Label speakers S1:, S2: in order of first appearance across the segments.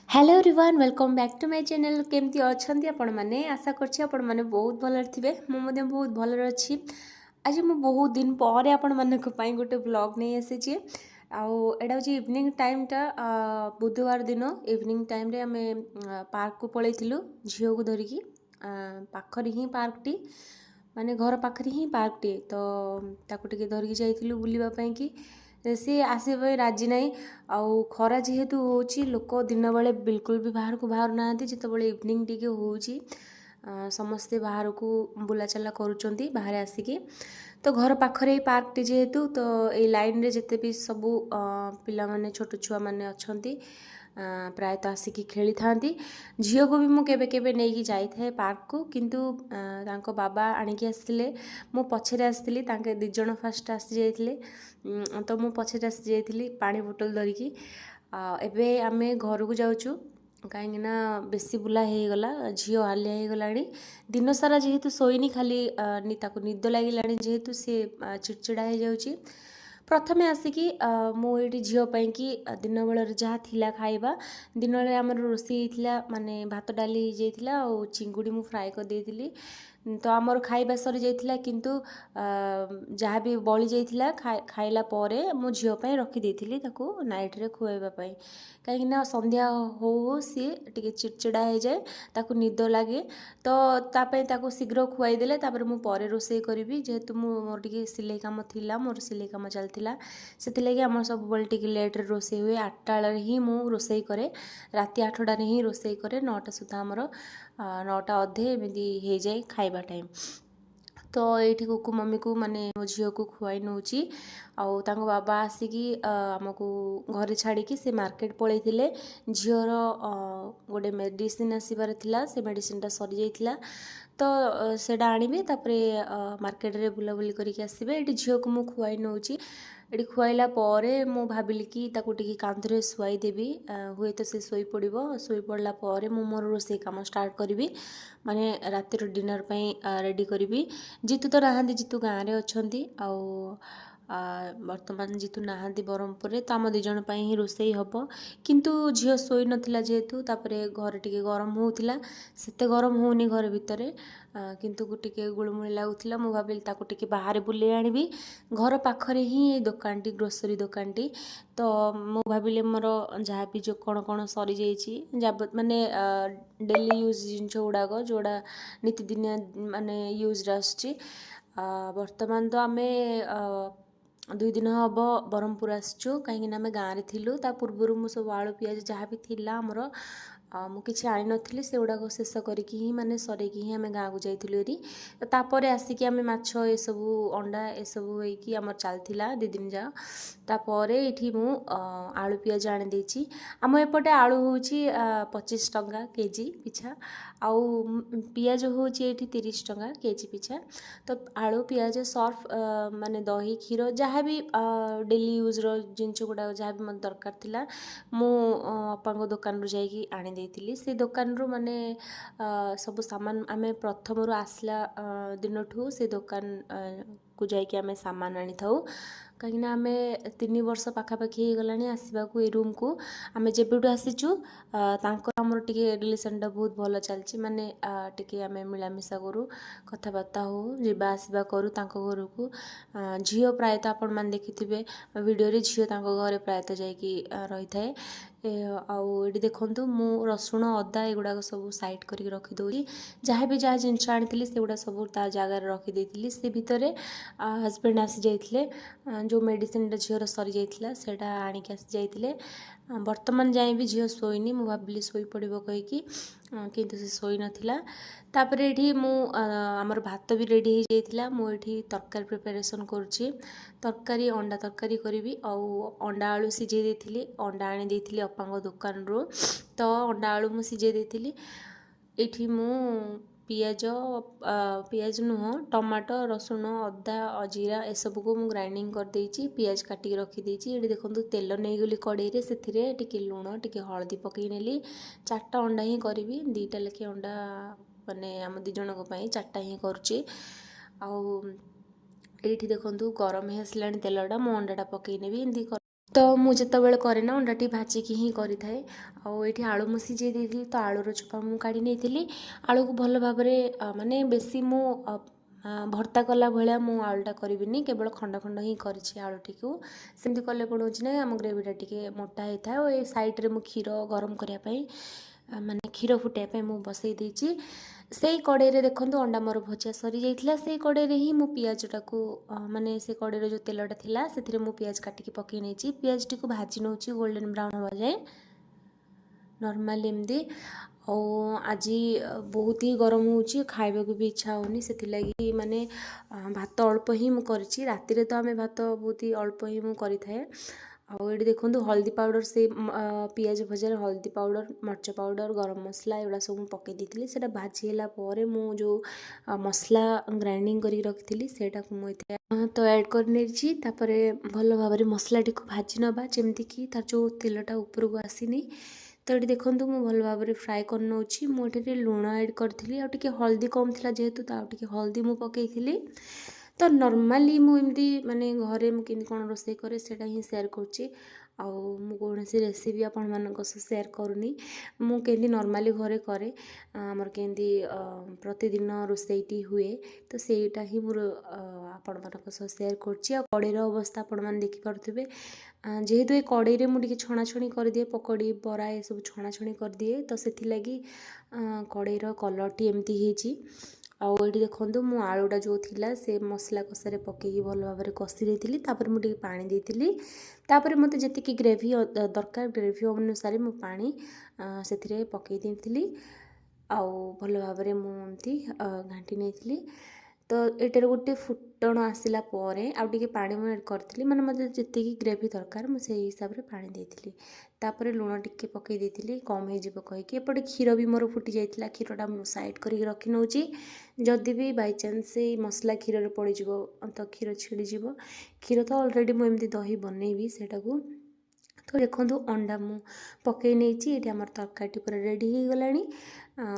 S1: Hello everyone welcome back to my channel केमती अच्छी आपण मैंने आशा करछि आपण मैंने बहुत भल थे मुझे बहुत भल अच्छी आज मु बहुत दिन पर आपण मानक पई गोटे ब्लॉग नहीं आसी आउटा हूँ इवनिंग टाइमटा बुधवार दिन इवनिंग टाइम रे आमे पार्क को पलैथिलु झील को धरिकी पाखरी ही पार्क टी माने घर पाखरी ही पार्क टी तो ताको टिके धरिकी जाइथिलु बुलिबा पई कि सी आसवा राजी नाई आउ खरा जेहेतु होची लोक दिन बेले बिल्कुल भी बाहर को बाहर ना जिते इवनिंग टी होची समस्ते बाहर को बुला चला करुँच बाहर आसिकी तो घर पाखरे पार्क टी जेहेतु तो ये लाइन रे जिते भी सबू पिला माने छोट छुआ माने अच्छंती प्रायतः आसिकी खेली थांती झील को भी मु केबे केबे नेकी जाई पार्क को किंतु तांको बाबा आनिकी आसथिले मु पछरे आसथिली तांके दी जण फास्ट आसी जाइथिले तो मु पछरे आसी जाइथिली पानी बोतल धरिकी एबे आमे घर को जाउछु कहीं बेसी बुला हो गला झील हालिया हो गलानी दिन सारा जेहेतु सोईनी खाली ताको निद लगिलानी जेहेतु सी चिड़चिड़ा हो जाउची प्रथमे आसिकी मुझे झील कि दिन बेलर जहाँ थिला खाइबा दिन बेले आमर रोषे होता माने भात डाली होता और चिंगुड़ी मु फ्राए कर देइथिली तो आमर खाइबा सरी जाइथिला किंतु जहाँ भी बली जाइथिला खाइला परे मो झील पई रखी देइथिली ताको नाइट रे खुआइबा पई कहीं संध्या हो सी टिके चिड़चिड़ा हो जाए ताको निद लगे तो तापई ताको शीघ्र खुआई देले तापर मु परे रोषे करी जेहेतु मोर टिके सिलाई काम थिला मोर सिलाई काम चलथिला सेथिलागि आमर सब बल टिके लेट रे रोषे हुए 8टा रे ही मु रोषे करे राति 8टा रे ही रोषे करे 9टा सुधा आमर 9टा अधे एमती हो जाए खाइबा टाइम तो ये कुकु मम्मी को माने मो झील को खुआई नौची आउ तांको बाबा आसिकी आमको घरे छाड़ी से मार्केट पलैथिले झीर गोटे मेडिसिन आसबार थिला से मेडिसिनटा सरी जाइथिला तो सेटा आनिबे तापरे मार्केट रे बुलाबुली करके आसबे ये झील को मु खुआई नौची ये खुआइला परे मु भाबिली कि ताको टिके कांधरे शुआई देबी हुए तो से सोई पड़िबो सोई पड़ला परे मु मोर रोषे काम स्टार्ट करिवि माने रातिर डिनर पई रेडी करिवि जीतू तो नहांती जीतू गाँव रे अछंती आउ वर्तमान जीतू नहांती ब्रह्मपुर रे तो आम दी जण पई ही रोषे हबो किंतु झील सोई नथिला जेहेतु तापरे घर टिके गरम होउथिला सेते गरम होउनी घर भितरे किंतु टिके गुळमुळी लागुथिला मु भाबिली ताको टिके बाहर बुले आनिबी घर पाखरे ही दुकान टी ग्रोसरी दुकान टी तो मु भाबिले मोर जहाँ भी जो कौन कौन सरी जाइछि माने डेली यूज जिनस गुड़ाक जोड़ा नीतिदिनिया माने यूज आसछि वर्तमान तो आमे 2 दिन हम ब्रह्मपुर आसचु कहीं आम गाँव में थिलु ता पूर्वर मु सब आलू पियाज जहाँ भी थिला हमर मु किछि आनी नथिली से गुड़ाक शेष करिकी ही माने सरेकी ही आम गाँव को जाइथिलु एरी तापर आसिकी आम माछ ए सबु अंडा ए सबु होइकी आमर चलथिला 2 दिन जा तापर एठी मु आलू पियाज आनी देछि आम एपटे आलू होछि 25 टंका केजी पिछा आउ पियाज होछि एठी 30 टंका केजी पिछा तो आलू पियाज सर्फ माने दही क्षीर जहाँ भी डेली यूज रो जिनस गुड़ा जहाँ भी मत दरकार थिला मु अपा दुकान रू जाइकी आनी देइथिली से दुकान रू माने सब सामान आमे प्रथम रू आसला दिन ठू से दुकान को जाइकी आमे सामान आनी थाउ कहीं आमे 3 वर्ष पाखापाखि हो गलानी आसवाक ए रूम को आमे जेबेटू आसीचु तांकर हमर टिके रिलेशनटा बहुत भल चलची माने टिके आमे मिलामिशा करू कथबार्ता हो जेबा आसवा करू तांको घर को झील प्रायतः आपण मान देखिथिबे वीडियो रे झील तांको घरे प्रायतः जाइकी रही थाए आउ ये देखु मु रसुण अदा एगुड़ा सब साइड करके रखीदे जहाँ भी जहाँ जिन आनी से गुड़ा सब जगार रखीदी से भितर हजबैंड आसी जाइए जो मेडिसिन झीर सरी जाइए से आणिक आसी जाइए वर्तमान जाए भी झील शोनी मु भाविली शोई पड़ो कहीकि किंतु से शोई नथिला तापर ये आमर भात भी रेडी हो जाइए मुझे तरकारी प्रिपेरेसन करुँची तरकारी अंडा तरकारी करी अंडा आलू सिझे देती अंडा आनी देती अपांग दुकान रू तो अंडा आलू मु सिझे देती ये मु पियाज पियाज नुह टमाटो रसुण अदा जीरा ए सब को मु ग्राइंडिंग कर देइछि पियाज काटिक रखी देइछि ये देखंतु तेल नहीं गली कड़ाई रे सेथिरे टिके लूण टिके हळदी पकई नेली 4टा अंडा ही करी 2टा लेखे अंडा माने आम 2 जन को पई 4टा ही करूची आउ ये देखंतु गरम हे आसलानी तेलटा मु अंडाटा पकई नेबी एंदी तो ମୁଁ ଯେତେବେଳେ କରେ ନା ଅଣ୍ଡାଟି ଭାଜିକି ହିଁ କରିଥାଏ। ଆଉ ଏଇଠି ଆଳୁ ମୁଁ ସିଝେଇ ଦେଇଥିଲି, ତ ଆଳୁର ଚୋପା ମୁଁ କାଢ଼ି ନେଇଥିଲି। ଆଳୁକୁ ଭଲ ଭାବରେ ମାନେ ବେଶୀ ମୁଁ ଭର୍ତ୍ତା କଲା ଭଳିଆ ମୁଁ ଆଳୁଟା କରିବିନି, କେବଳ ଖଣ୍ଡ ଖଣ୍ଡ ହିଁ କରିଛି ଆଳୁଟିକୁ। ସେମିତି କଲେ କ'ଣ ହେଉଛି ନା ଆମ ଗ୍ରେଭିଟା ଟିକେ ମୋଟା ହେଇଥାଏ। ଆଉ ଏ ସାଇଡ଼୍ରେ ମୁଁ କ୍ଷୀର ଗରମ କରିବା ପାଇଁ ମାନେ କ୍ଷୀର ଫୁଟାଇବା ପାଇଁ ମୁଁ ବସେଇ ଦେଇଛି। ସେଇ କଡ଼େଇରେ ଦେଖନ୍ତୁ ଅଣ୍ଡା ମୋର ଭଜା ସରିଯାଇଥିଲା। ସେଇ କଡ଼େଇରେ ହିଁ ମୁଁ ପିଆଜଟାକୁ ମାନେ ସେ କଡ଼େଇରେ ଯେଉଁ ତେଲଟା ଥିଲା ସେଥିରେ ମୁଁ ପିଆଜ କାଟିକି ପକାଇ ନେଇଛି। ପିଆଜଟିକୁ ଭାଜି ନେଉଛି ଗୋଲ୍ଡେନ୍ ବ୍ରାଉନ୍ ହେବା ଯାଏ ନର୍ମାଲି ଏମିତି। ଆଉ ଆଜି ବହୁତ ହି ଗରମ ହେଉଛି, ଖାଇବାକୁ ବି ଇଚ୍ଛା ହେଉନି, ସେଥିଲାଗି ମାନେ ଭାତ ଅଳ୍ପ ହିଁ ମୁଁ କରିଛି। ରାତିରେ ତ ଆମେ ଭାତ ବହୁତ ହି ଅଳ୍ପ ହିଁ ମୁଁ କରିଥାଏ। ଆଉ ଏଇଠି ଦେଖନ୍ତୁ ହଳଦୀ ପାଉଡ଼ର, ସେଇ ପିଆଜ ଭଜାରେ ହଳଦୀ ପାଉଡ଼ର, ମରିଚ ପାଉଡ଼ର, ଗରମ ମସଲା ଏଗୁଡ଼ା ସବୁ ମୁଁ ପକାଇ ଦେଇଥିଲି। ସେଇଟା ଭାଜି ହେଲା ପରେ ମୁଁ ଯେଉଁ ମସଲା ଗ୍ରାଇଣ୍ଡିଙ୍ଗ କରିକି ରଖିଥିଲି ସେଇଟାକୁ ମୁଁ ଏଥିରେ ତ ଆଡ଼୍ କରି ନେଇଛି। ତାପରେ ଭଲ ଭାବରେ ମସଲାଟିକୁ ଭାଜି ନେବା, ଯେମିତିକି ତାର ଯେଉଁ ତେଲଟା ଉପରକୁ ଆସିନି। ତ ଏଠି ଦେଖନ୍ତୁ ମୁଁ ଭଲ ଭାବରେ ଫ୍ରାଏ କରି ନେଉଛି। ମୁଁ ଏଠାରେ ଲୁଣ ଆଡ଼୍ କରିଥିଲି, ଆଉ ଟିକେ ହଳଦୀ କମ୍ ଥିଲା ଯେହେତୁ ତ ଆଉ ଟିକେ ହଳଦୀ ମୁଁ ପକାଇଥିଲି। ତ ନର୍ମାଲି ମୁଁ ଏମିତି ମାନେ ଘରେ ମୁଁ କେମିତି କ'ଣ ରୋଷେଇ କରେ ସେଇଟା ହିଁ ସେୟାର କରୁଛି। ଆଉ ମୁଁ କୌଣସି ରେସିପି ଆପଣମାନଙ୍କ ସହ ସେୟାର କରୁନି। ମୁଁ କେମିତି ନର୍ମାଲି ଘରେ କରେ, ଆମର କେମିତି ପ୍ରତିଦିନ ରୋଷେଇଟି ହୁଏ, ତ ସେଇଟା ହିଁ ମୁଁ ଆପଣମାନଙ୍କ ସହ ସେୟାର କରୁଛି। ଆଉ କଡ଼େଇର ଅବସ୍ଥା ଆପଣମାନେ ଦେଖିପାରୁଥିବେ। ଯେହେତୁ ଏ କଡ଼େଇରେ ମୁଁ ଟିକେ ଛଣାଛଣି କରିଦିଏ, ପକୋଡ଼ି, ବରା ଏସବୁ ଛଣାଛଣି କରିଦିଏ, ତ ସେଥିଲାଗି କଡ଼େଇର କଲର୍ଟି ଏମିତି ହେଇଛି। ଆଉ ଏଇଠି ଦେଖନ୍ତୁ ମୁଁ ଆଳୁଟା ଯେଉଁ ଥିଲା ସେ ମସଲା କଷାରେ ପକାଇକି ଭଲ ଭାବରେ କଷି ଦେଇଥିଲି। ତାପରେ ମୁଁ ଟିକେ ପାଣି ଦେଇଥିଲି। ତାପରେ ମୋତେ ଯେତିକି ଗ୍ରେଭି ଦରକାର, ଗ୍ରେଭି ଅନୁସାରେ ମୁଁ ପାଣି ସେଥିରେ ପକାଇ ଦେଇଥିଲି। ଆଉ ଭଲ ଭାବରେ ମୁଁ ଏମିତି ଘାଣ୍ଟି ନେଇଥିଲି। ତ ଏଇଟାରେ ଗୋଟେ ଫୁଟଣ ଆସିଲା ପରେ ଆଉ ଟିକେ ପାଣି ମୁଁ ଆଡ଼୍ କରିଥିଲି, ମାନେ ମୋତେ ଯେତିକି ଗ୍ରେଭି ଦରକାର ମୁଁ ସେଇ ହିସାବରେ ପାଣି ଦେଇଥିଲି। ତାପରେ ଲୁଣ ଟିକେ ପକାଇ ଦେଇଥିଲି କମ୍ ହେଇଯିବ କହିକି। ଏପଟେ କ୍ଷୀର ବି ମୋର ଫୁଟି ଯାଇଥିଲା, କ୍ଷୀରଟା ମୁଁ ସାଇଡ଼୍ କରିକି ରଖି ନେଉଛି। ଯଦି ବି ବାଇଚାନ୍ସ ସେଇ ମସଲା କ୍ଷୀରରେ ପଡ଼ିଯିବ ତ କ୍ଷୀର ଛିଡ଼ିଯିବ। କ୍ଷୀର ତ ଅଲରେଡ଼ି ମୁଁ ଏମିତି ଦହି ବନେଇବି ସେଇଟାକୁ। ତ ଦେଖନ୍ତୁ ଅଣ୍ଡା ମୁଁ ପକାଇ ନେଇଛି। ଏଠି ଆମର ତରକାରୀଟି ପୁରା ରେଡ଼ି ହେଇଗଲାଣି।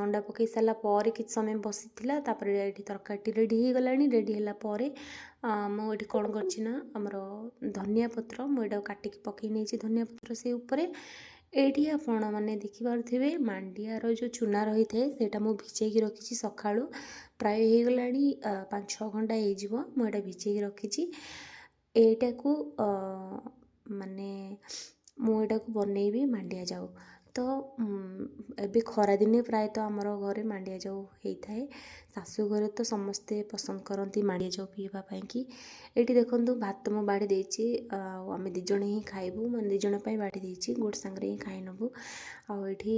S1: ଅଣ୍ଡା ପକାଇ ସାରିଲା ପରେ କିଛି ସମୟ ବସିଥିଲା, ତାପରେ ଏଠି ତରକାରୀଟି ରେଡ଼ି ହେଇଗଲାଣି। ରେଡ଼ି ହେଲା ପରେ ମୁଁ ଏଠି କ'ଣ କରିଛି ନା ଆମର ଧନିଆ ପତ୍ର ମୁଁ ଏଇଟାକୁ କାଟିକି ପକାଇ ନେଇଛି, ଧନିଆ ପତ୍ର ସେଇ ଉପରେ। ଏଇଠି ଆପଣମାନେ ଦେଖିପାରୁଥିବେ ମାଣ୍ଡିଆର ଯେଉଁ ଚୁନା ରହିଥାଏ ସେଇଟା ମୁଁ ଭିଜେଇକି ରଖିଛି ସକାଳୁ। ପ୍ରାୟ ହେଇଗଲାଣି 5-6 ଘଣ୍ଟା ହେଇଯିବ ମୁଁ ଏଇଟା ଭିଜେଇକି ରଖିଛି। ଏଇଟାକୁ ମାନେ ମୁଁ ଏଇଟାକୁ ବନେଇବି ମାଣ୍ଡିଆ ଯାଉ। ତ ଏବେ ଖରାଦିନେ ପ୍ରାୟତଃ ଆମର ଘରେ ମାଣ୍ଡିଆ ଯାଉ ହେଇଥାଏ। ଶାଶୁ ଘରେ ତ ସମସ୍ତେ ପସନ୍ଦ କରନ୍ତି ମାଣ୍ଡିଆ ଯାଉ ପିଇବା ପାଇଁକି। ଏଇଠି ଦେଖନ୍ତୁ ଭାତ ମୁଁ ବାଢ଼ି ଦେଇଛି, ଆଉ ଆମେ 2 ଜଣ ହିଁ ଖାଇବୁ, ମାନେ 2 ଜଣ ପାଇଁ ବାଢ଼ି ଦେଇଛି, ଗୋଟେ ସାଙ୍ଗରେ ହିଁ ଖାଇ ନେବୁ। ଆଉ ଏଇଠି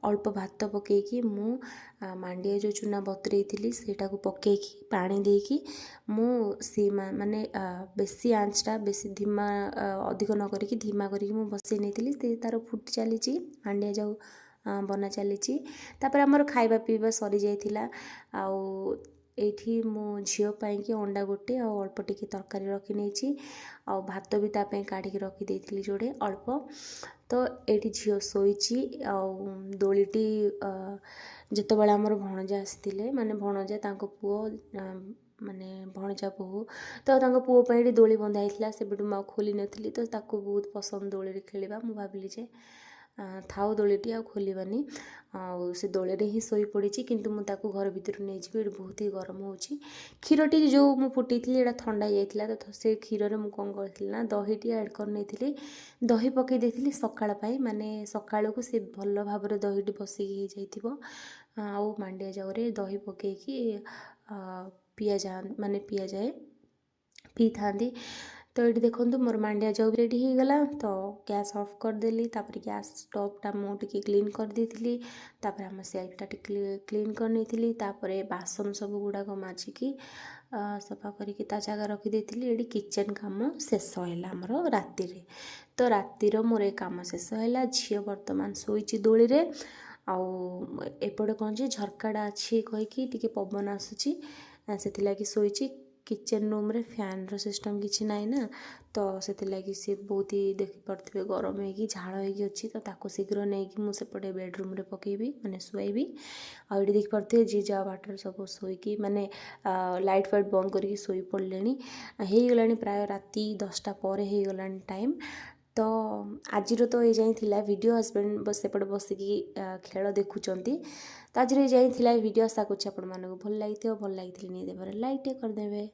S1: ଅଳ୍ପ ଭାତ ପକାଇକି ମୁଁ ମାଣ୍ଡିଆ ଯେଉଁ ଚୁନା ବତୁରେଇଥିଲି ସେଇଟାକୁ ପକାଇକି ପାଣି ଦେଇକି ମୁଁ ମାନେ ବେଶୀ ଆଞ୍ଚଟା ବେଶୀ ଧିମା ଅଧିକ ନ କରିକି ଧିମା କରିକି ମୁଁ ବସେଇ ନେଇଥିଲି। ସେ ତା'ର ଫୁଟି ଚାଲିଛି, ମାଣ୍ଡିଆ ଯାଉ ବନା ଚାଲିଛି। ତାପରେ ଆମର ଖାଇବା ପିଇବା ସରିଯାଇଥିଲା। ଆଉ ଏଇଠି ମୁଁ ଝିଅ ପାଇଁକି ଅଣ୍ଡା ଗୋଟେ ଆଉ ଅଳ୍ପ ଟିକେ ତରକାରୀ ରଖି ନେଇଛି। ଆଉ ଭାତ ବି ତା ପାଇଁ କାଢ଼ିକି ରଖିଦେଇଥିଲି ଯୋଡ଼େ ଅଳ୍ପ। ତ ଏଇଠି ଝିଅ ଶୋଇଛି। ଆଉ ଦୋଳିଟି ଯେତେବେଳେ ଆମର ଭଣଜା ଆସିଥିଲେ, ମାନେ ଭଣଜା ତାଙ୍କ ପୁଅ ମାନେ ଭଣଜା ବୋହୂ, ତ ତାଙ୍କ ପୁଅ ପାଇଁ ଏଠି ଦୋଳି ବନ୍ଧା ହେଇଥିଲା। ସେବେଠୁ ମୁଁ ଆଉ ଖୋଲି ନଥିଲି, ତ ତାକୁ ବହୁତ ପସନ୍ଦ ଦୋଳିରେ ଖେଳିବା। ମୁଁ ଭାବିଲି ଯେ ଥାଉ ଦୋଳିଟି ଆଉ ଖୋଲିବାନି, ଆଉ ସେ ଦୋଳିରେ ହିଁ ଶୋଇପଡ଼ିଛି। କିନ୍ତୁ ମୁଁ ତାକୁ ଘର ଭିତରୁ ନେଇଯିବି, ଏଠି ବହୁତ ହି ଗରମ ହେଉଛି। କ୍ଷୀରଟି ଯେଉଁ ମୁଁ ଫୁଟେଇଥିଲି ଏଇଟା ଥଣ୍ଡା ହେଇଯାଇଥିଲା, ତ ସେ କ୍ଷୀରରେ ମୁଁ କ'ଣ କରିଥିଲି ନା ଦହିଟି ଆଡ଼୍ କରିନେଇଥିଲି। ଦହି ପକାଇ ଦେଇଥିଲି ସକାଳ ପାଇଁ, ମାନେ ସକାଳକୁ ସେ ଭଲ ଭାବରେ ଦହିଟି ବସିକି ହେଇଯାଇଥିବ। ଆଉ ମାଣ୍ଡିଆ ଯାଉରେ ଦହି ପକାଇକି ପିଆଯାଏ ପିଇଥାନ୍ତି। ତ ଏଇଠି ଦେଖନ୍ତୁ ମୋର ମାଣ୍ଡିଆ ଯାଉ ରେଡ଼ି ହେଇଗଲା। ତ ଗ୍ୟାସ୍ ଅଫ୍ କରିଦେଲି। ତାପରେ ଗ୍ୟାସ୍ ଷ୍ଟଭ୍ଟା ମୁଁ ଟିକେ କ୍ଲିନ୍ କରିଦେଇଥିଲି। ତାପରେ ଆମ ସେଲ୍ଫଟା ଟିକେ କ୍ଲିନ୍ କରିନେଇଥିଲି। ତାପରେ ବାସନ ସବୁ ଗୁଡ଼ାକ ମାଜିକି ସଫା କରିକି ତା ଜାଗା ରଖିଦେଇଥିଲି। ଏଇଠି କିଚେନ୍ କାମ ଶେଷ ହେଲା ଆମର ରାତିରେ। ତ ରାତିର ମୋର ଏ କାମ ଶେଷ ହେଲା। ଝିଅ ବର୍ତ୍ତମାନ ଶୋଇଛି ଦୋଳିରେ। ଆଉ ଏପଟେ କ'ଣ ଯେ ଝରକାଟା ଅଛି କହିକି ଟିକେ ପବନ ଆସୁଛି, ସେଥିଲାଗି ଶୋଇଛି। किचन रूम रे फैन रो सिस्टम किसी ना ना तो से सी बहुत ही देखिपे गरम हो झाड़ होगी तो ताको शीघ्र नहीं कि मुझे बेडरूम रे पकेबी माने शुआईबी आ ये देखिपे जी जा बाटर सब शोकी माने लाइट फाइट बंद करके शोई पड़े हो प्राय राति 10टा पर हो गला टाइम तो आज तो ये जाइए वीडियो हस्बैंड बस सेपटे बसिकी खेल देखुंत तो आज ये जाइए वीडियो आशा करूँ भल लगी नहीं देवे लाइक करदेवे।